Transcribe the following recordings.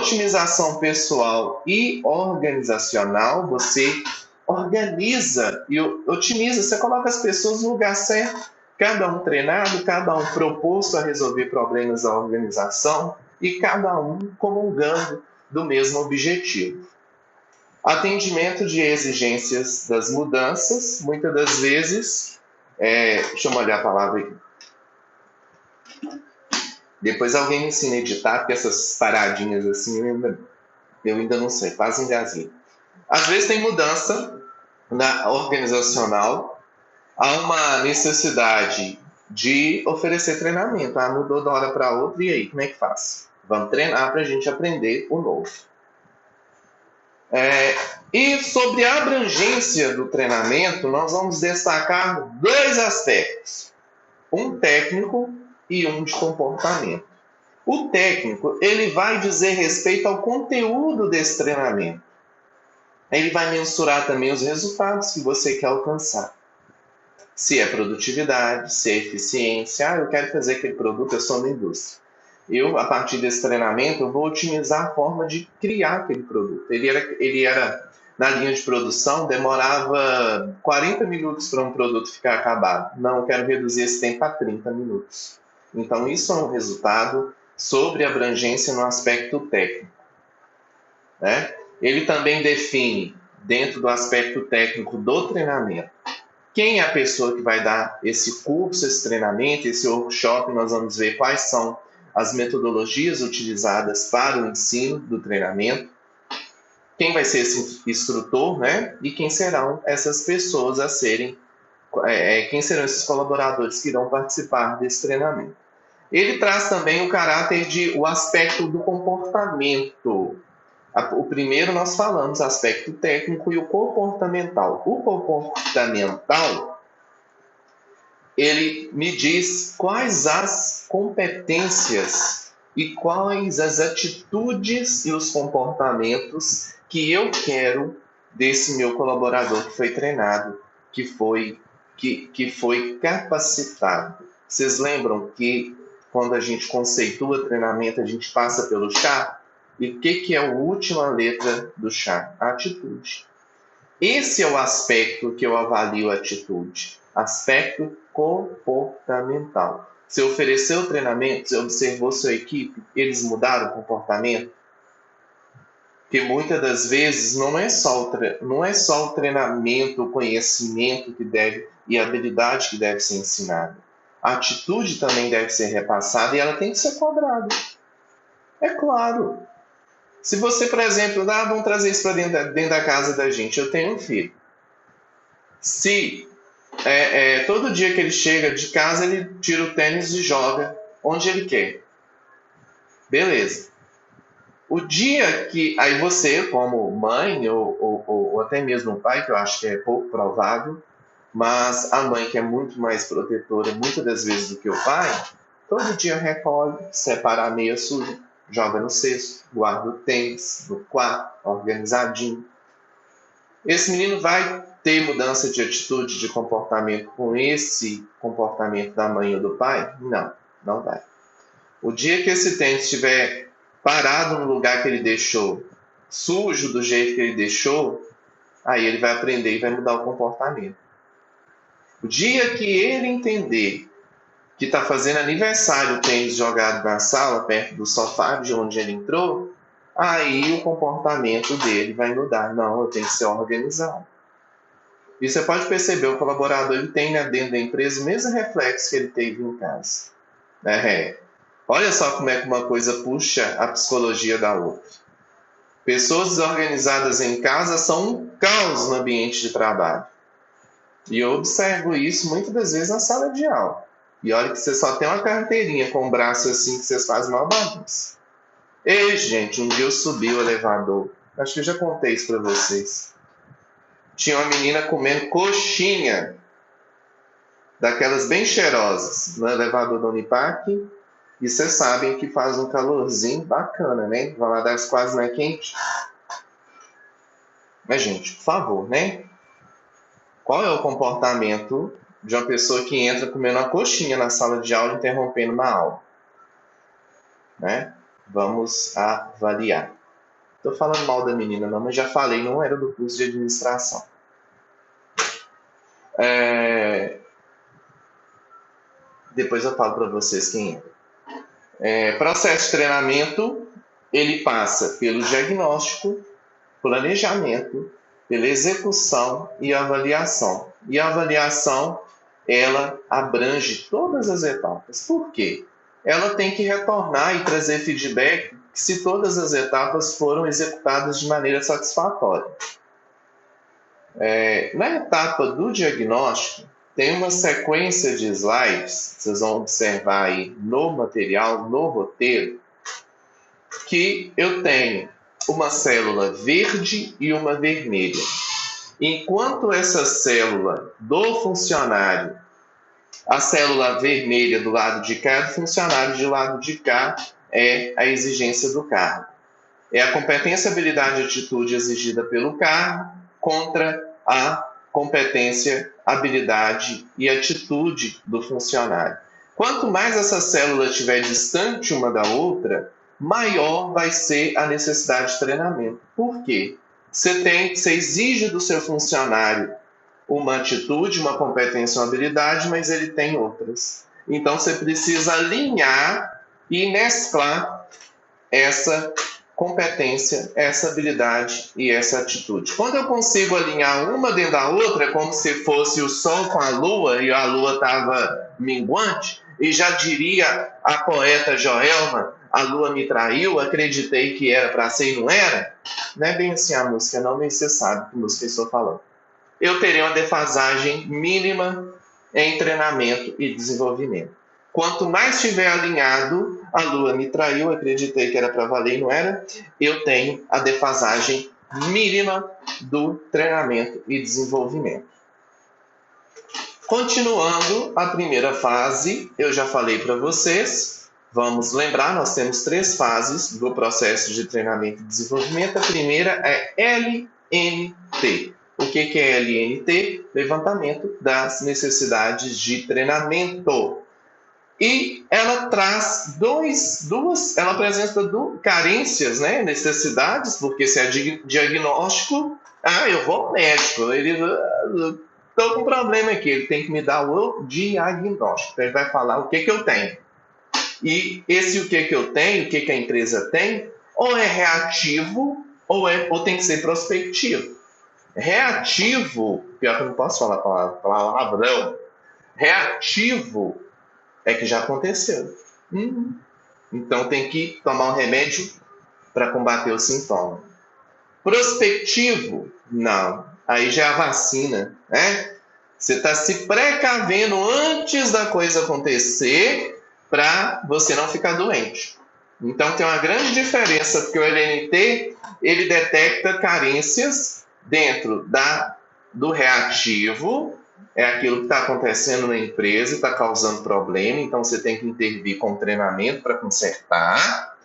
Otimização pessoal e organizacional, você organiza e otimiza, você coloca as pessoas no lugar certo, cada um treinado, cada um proposto a resolver problemas da organização e cada um comungando do mesmo objetivo. Atendimento de exigências das mudanças, muitas das vezes, deixa eu olhar a palavra aqui. Depois alguém me ensina a editar, porque essas paradinhas assim, eu ainda não sei, quase engasguei. Às vezes tem mudança organizacional, há uma necessidade de oferecer treinamento. Mudou de uma hora para outra, e aí, como é que faz? Vamos treinar para a gente aprender o novo. E sobre a abrangência do treinamento, nós vamos destacar 2 aspectos. Um técnico e um de comportamento. O técnico, ele vai dizer respeito ao conteúdo desse treinamento. Ele vai mensurar também os resultados que você quer alcançar. Se é produtividade, se é eficiência. Eu quero fazer aquele produto, eu sou na indústria. A partir desse treinamento, eu vou otimizar a forma de criar aquele produto. Ele era na linha de produção, demorava 40 minutos para um produto ficar acabado. Não, eu quero reduzir esse tempo a 30 minutos. Então, isso é um resultado sobre abrangência no aspecto técnico. Ele também define, dentro do aspecto técnico do treinamento, quem é a pessoa que vai dar esse curso, esse treinamento, esse workshop. Nós vamos ver quais são as metodologias utilizadas para o ensino do treinamento, quem vai ser esse instrutor, e quem serão essas pessoas a serem, quem serão esses colaboradores que irão participar desse treinamento. Ele traz também o aspecto do comportamento. O primeiro nós falamos, aspecto técnico, e o comportamental. O comportamental, ele me diz quais as competências e quais as atitudes e os comportamentos que eu quero desse meu colaborador que foi treinado, que foi capacitado. Vocês lembram que quando a gente conceitua treinamento, a gente passa pelo chá? E o que é a última letra do chá? A atitude. Esse é o aspecto que eu avalio a atitude. Aspecto comportamental. Você ofereceu o treinamento, você observou sua equipe, eles mudaram o comportamento? Porque muitas das vezes não é só o treinamento, o conhecimento que deve e a habilidade que deve ser ensinada. A atitude também deve ser repassada e ela tem que ser cobrada. É claro. Se você, por exemplo, vamos trazer isso para dentro da casa da gente. Eu tenho um filho. Se todo dia que ele chega de casa, ele tira o tênis e joga onde ele quer. Beleza. O dia que aí você, como mãe ou até mesmo pai, que eu acho que é pouco provável, mas a mãe, que é muito mais protetora muitas das vezes do que o pai, todo dia recolhe, separa a meia suja, joga no cesto, guarda o tênis no quarto, organizadinho. Esse menino vai ter mudança de atitude, de comportamento com esse comportamento da mãe ou do pai? Não, não vai. O dia que esse tênis estiver parado no lugar que ele deixou, sujo do jeito que ele deixou, aí ele vai aprender e vai mudar o comportamento. O dia que ele entender que está fazendo aniversário o tênis jogado na sala, perto do sofá de onde ele entrou, aí o comportamento dele vai mudar. Não, eu tenho que ser organizado. E você pode perceber, o colaborador ele tem dentro da empresa o mesmo reflexo que ele teve em casa. Olha só como é que uma coisa puxa a psicologia da outra. Pessoas desorganizadas em casa são um caos no ambiente de trabalho. E eu observo isso muitas das vezes na sala de aula. E olha que você só tem uma carteirinha com o braço assim que vocês fazem uma bagunça. Ei, gente, um dia eu subi o elevador. Acho que eu já contei isso para vocês. Tinha uma menina comendo coxinha, daquelas bem cheirosas, no elevador da Unipac. E vocês sabem que faz um calorzinho bacana, né? Valadares quase não é quente. Mas, gente, por favor, né? Qual é o comportamento de uma pessoa que entra comendo uma coxinha na sala de aula, interrompendo uma aula? vamos avaliar. Estou falando mal da menina não, mas já falei, não era do curso de administração. Depois eu falo para vocês quem é. Processo de treinamento, ele passa pelo diagnóstico, planejamento, pela execução e avaliação. E a avaliação, ela abrange todas as etapas. Por quê? Ela tem que retornar e trazer feedback se todas as etapas foram executadas de maneira satisfatória. Na etapa do diagnóstico, tem uma sequência de slides, vocês vão observar aí no material, no roteiro, que eu tenho uma célula verde e uma vermelha. Enquanto essa célula do funcionário, a célula vermelha do lado de cá é do funcionário, do lado de cá é a exigência do cargo. É a competência, habilidade e atitude exigida pelo cargo contra a competência, habilidade e atitude do funcionário. Quanto mais essa célula estiver distante uma da outra, maior vai ser a necessidade de treinamento. Por quê? Você exige do seu funcionário uma atitude, uma competência, uma habilidade, mas ele tem outras. Então, você precisa alinhar e mesclar essa competência, essa habilidade e essa atitude. Quando eu consigo alinhar uma dentro da outra, é como se fosse o Sol com a Lua, e a Lua estava minguante, e já diria a poeta Joelma, a Lua me traiu, acreditei que era para ser e não era. Não é bem assim a música, não, nem você sabe que música eu estou falando. Eu terei uma defasagem mínima em treinamento e desenvolvimento. Quanto mais estiver alinhado, a Lua me traiu, acreditei que era para valer e não era, eu tenho a defasagem mínima do treinamento e desenvolvimento. Continuando a primeira fase, eu já falei para vocês, vamos lembrar, nós temos 3 fases do processo de treinamento e desenvolvimento. A primeira é LNT. O que é LNT? Levantamento das necessidades de treinamento. E ela traz ela apresenta carências, né? Necessidades, porque se é diagnóstico, eu vou ao médico, estou com um problema aqui, ele tem que me dar o diagnóstico, ele vai falar o que eu tenho. E esse o que eu tenho, o que a empresa tem, ou é reativo, ou tem que ser prospectivo. Reativo, pior que eu não posso falar palavrão, reativo é que já aconteceu. Então tem que tomar um remédio para combater o sintoma. Prospectivo, não. Aí já é a vacina, né? Você está se precavendo antes da coisa acontecer para você não ficar doente. Então tem uma grande diferença, porque o LNT ele detecta carências dentro do reativo, é aquilo que está acontecendo na empresa e está causando problema, então você tem que intervir com treinamento para consertar.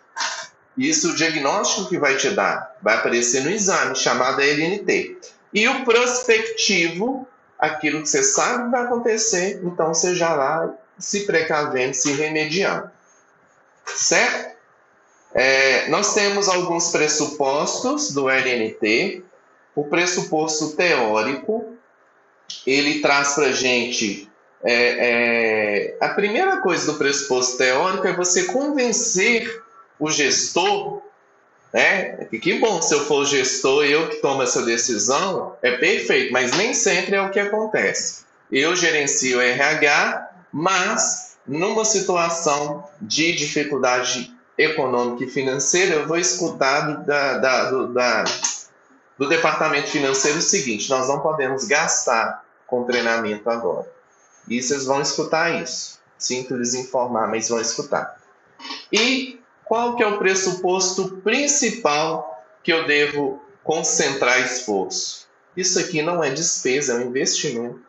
Isso o diagnóstico que vai te dar, vai aparecer no exame, chamado LNT. E o prospectivo, aquilo que você sabe que vai acontecer, então você já vai se precavendo, se remediando. Certo? Nós temos alguns pressupostos do LNT. O pressuposto teórico, ele traz para a gente... a primeira coisa do pressuposto teórico é você convencer o gestor, né? Que bom, se eu for o gestor, eu que tomo essa decisão, é perfeito, mas nem sempre é o que acontece. Eu gerencio o RH, mas numa situação de dificuldade econômica e financeira, eu vou escutar do departamento financeiro o seguinte: nós não podemos gastar com treinamento agora. E vocês vão escutar isso. Sinto lhes informar, mas vão escutar. E qual que é o pressuposto principal que eu devo concentrar esforço? Isso aqui não é despesa, é um investimento.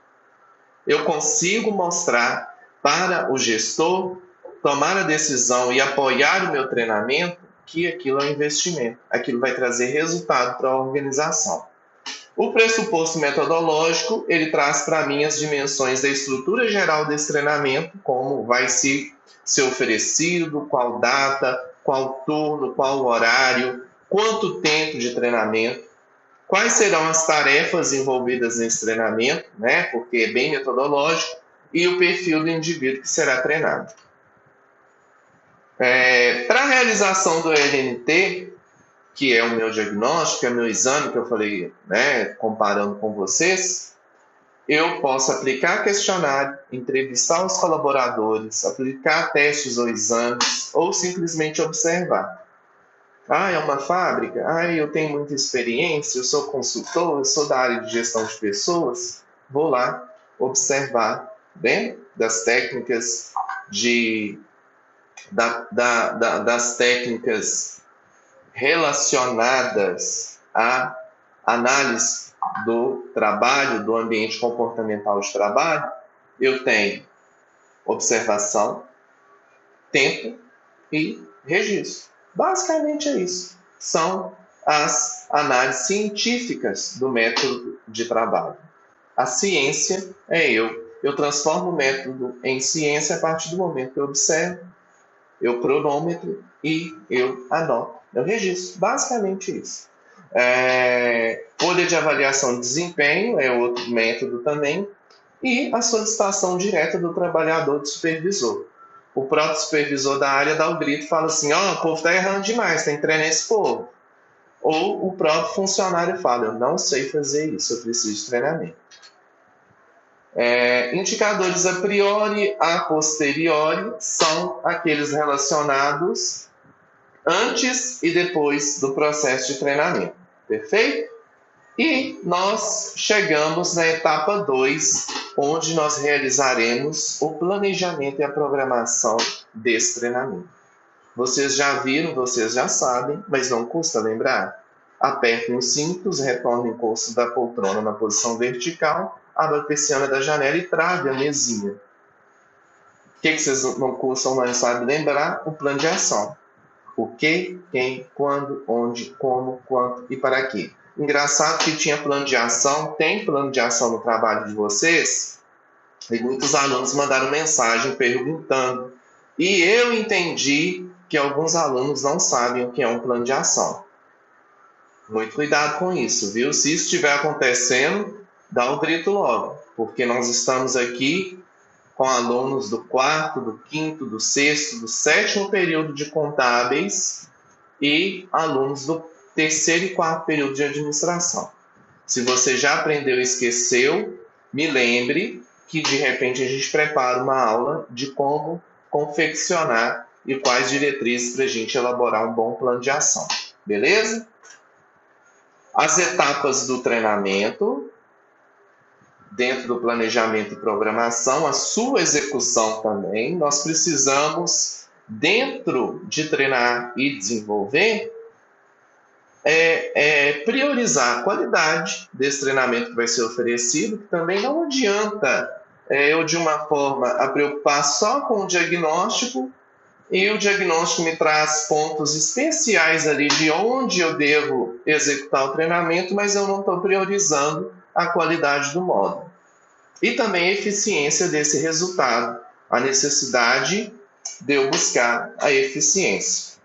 Eu consigo mostrar para o gestor tomar a decisão e apoiar o meu treinamento que aquilo é um investimento. Aquilo vai trazer resultado para a organização. O pressuposto metodológico, ele traz para mim as dimensões da estrutura geral desse treinamento, como vai ser oferecido, qual data, qual turno, qual horário, quanto tempo de treinamento, quais serão as tarefas envolvidas nesse treinamento, né? Porque é bem metodológico, e o perfil do indivíduo que será treinado. Para a realização do LNT, que é o meu diagnóstico, é o meu exame que eu falei, né, comparando com vocês, eu posso aplicar questionário, entrevistar os colaboradores, aplicar testes ou exames, ou simplesmente observar. Ah, é uma fábrica? Ah, eu tenho muita experiência, eu sou consultor, eu sou da área de gestão de pessoas. Vou lá observar dentro das técnicas das técnicas relacionadas à análise do trabalho, do ambiente comportamental de trabalho. Eu tenho observação, tempo e registro. Basicamente é isso. São as análises científicas do método de trabalho. A ciência é eu. Eu transformo o método em ciência a partir do momento que eu observo, eu cronômetro e eu anoto. Eu registro. Basicamente isso. Folha de avaliação de desempenho é outro método também. E a solicitação direta do trabalhador do supervisor. O próprio supervisor da área dá o grito e fala assim, o povo está errando demais, tem que treinar esse povo. Ou o próprio funcionário fala, eu não sei fazer isso, eu preciso de treinamento. Indicadores a priori, a posteriori, são aqueles relacionados antes e depois do processo de treinamento. Perfeito? E nós chegamos na etapa 2, onde nós realizaremos o planejamento e a programação desse treinamento. Vocês já viram, vocês já sabem, mas não custa lembrar. Apertem os cintos, retornem o encosto da poltrona na posição vertical, abra a persiana da janela e trave a mesinha. O que vocês não custam, não sabem lembrar? O plano de ação. O que, quem, quando, onde, como, quanto e para quê. Engraçado que tinha plano de ação, tem plano de ação no trabalho de vocês, e muitos alunos mandaram mensagem perguntando. E eu entendi que alguns alunos não sabem o que é um plano de ação. Muito cuidado com isso, viu? Se isso estiver acontecendo, dá um grito logo, porque nós estamos aqui com alunos do 4º, do 5º, do 6º, do 7º período de contábeis e alunos do 3º e 4º período de administração. Se você já aprendeu e esqueceu, me lembre que de repente a gente prepara uma aula de como confeccionar e quais diretrizes para a gente elaborar um bom plano de ação. Beleza? As etapas do treinamento, dentro do planejamento e programação, a sua execução também. Nós precisamos, dentro de treinar e desenvolver, priorizar a qualidade desse treinamento que vai ser oferecido, que também não adianta eu, de uma forma, a preocupar só com o diagnóstico, e o diagnóstico me traz pontos especiais ali de onde eu devo executar o treinamento, mas eu não estou priorizando a qualidade do módulo. E também a eficiência desse resultado, a necessidade de eu buscar a eficiência.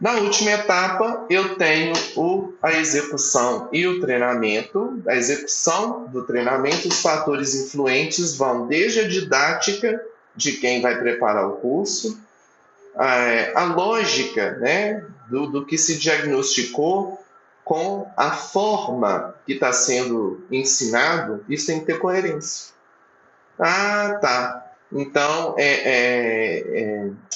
Na última etapa, eu tenho a execução e o treinamento. A execução do treinamento, os fatores influentes vão desde a didática de quem vai preparar o curso, a lógica, né, do que se diagnosticou com a forma que está sendo ensinado. Isso tem que ter coerência. Ah, tá. Então,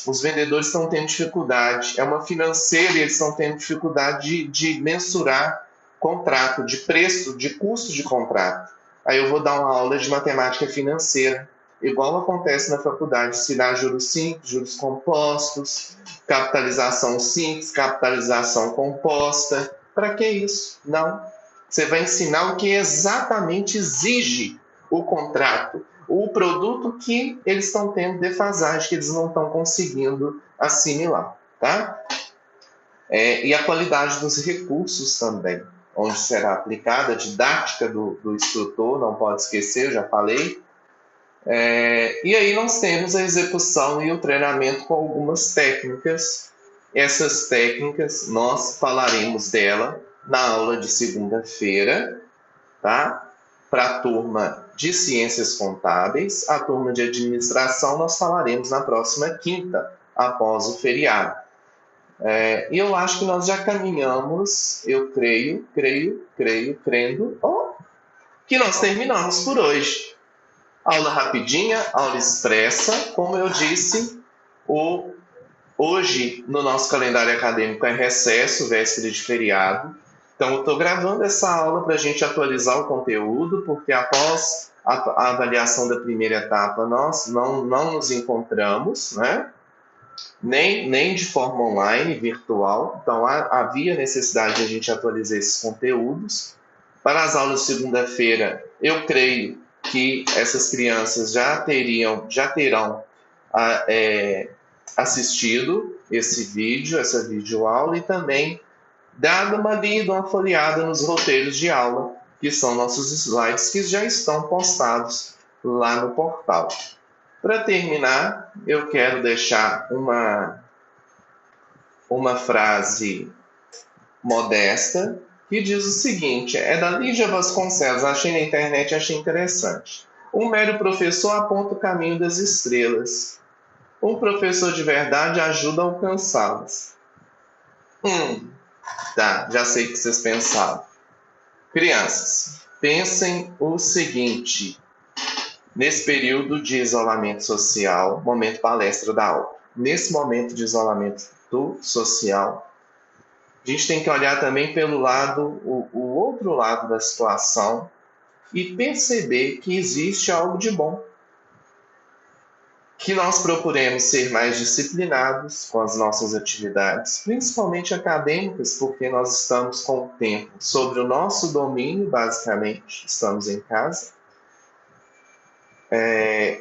os vendedores estão tendo dificuldade. É uma financeira e eles estão tendo dificuldade de mensurar contrato, de preço, de custo de contrato. Aí eu vou dar uma aula de matemática financeira, igual acontece na faculdade, ensinar juros simples, juros compostos, capitalização simples, capitalização composta. Para que isso? Não. Você vai ensinar o que exatamente exige o contrato, o produto que eles estão tendo defasagem, que eles não estão conseguindo assimilar. Tá? E a qualidade dos recursos também, onde será aplicada a didática do instrutor, não pode esquecer, eu já falei. E aí nós temos a execução e o treinamento com algumas técnicas essas técnicas nós falaremos dela na aula de segunda-feira, tá? Para a turma de Ciências Contábeis, a turma de Administração nós falaremos na próxima quinta, após o feriado. E eu acho que nós já caminhamos, eu crendo, que nós terminamos por hoje. Aula rapidinha, aula expressa, como eu disse, hoje no nosso calendário acadêmico é recesso, véspera de feriado. Então eu estou gravando essa aula para a gente atualizar o conteúdo, porque após a avaliação da primeira etapa nós não nos encontramos, né? Nem de forma online, virtual. Então havia necessidade de a gente atualizar esses conteúdos. Para as aulas de segunda-feira, eu creio que essas crianças já terão assistido esse vídeo, essa videoaula, e também dado uma lida, uma folheada nos roteiros de aula, que são nossos slides que já estão postados lá no portal. Para terminar, eu quero deixar uma frase modesta que diz o seguinte, é da Lígia Vasconcelos, achei na internet, achei interessante. Um mero professor aponta o caminho das estrelas. Um professor de verdade ajuda a alcançá-las. Tá, já sei o que vocês pensaram. Crianças, pensem o seguinte, nesse período de isolamento social, momento palestra da aula, nesse momento de isolamento social, a gente tem que olhar também pelo lado, o outro lado da situação e perceber que existe algo de bom. Que nós procuremos ser mais disciplinados com as nossas atividades, principalmente acadêmicas, porque nós estamos com o tempo sobre o nosso domínio, basicamente, estamos em casa.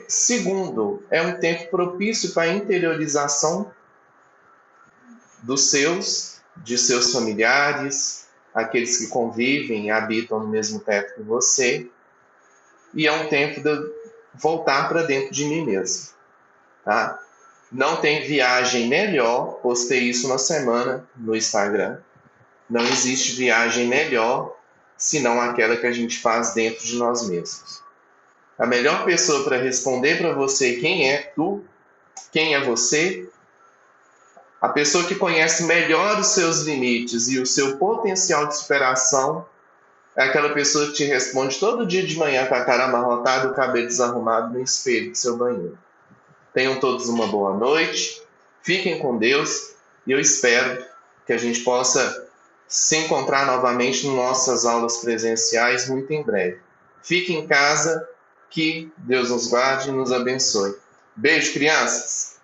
Segundo, é um tempo propício para a interiorização de seus familiares, aqueles que convivem e habitam no mesmo teto que você, e é um tempo de voltar para dentro de mim mesmo. Tá? Não tem viagem melhor, postei isso na semana no Instagram, não existe viagem melhor senão aquela que a gente faz dentro de nós mesmos. A melhor pessoa para responder para você quem é tu, quem é você, a pessoa que conhece melhor os seus limites e o seu potencial de superação é aquela pessoa que te responde todo dia de manhã com a cara amarrotada e o cabelo desarrumado no espelho do seu banheiro. Tenham todos uma boa noite, fiquem com Deus e eu espero que a gente possa se encontrar novamente nas nossas aulas presenciais muito em breve. Fique em casa, que Deus nos guarde e nos abençoe. Beijo, crianças!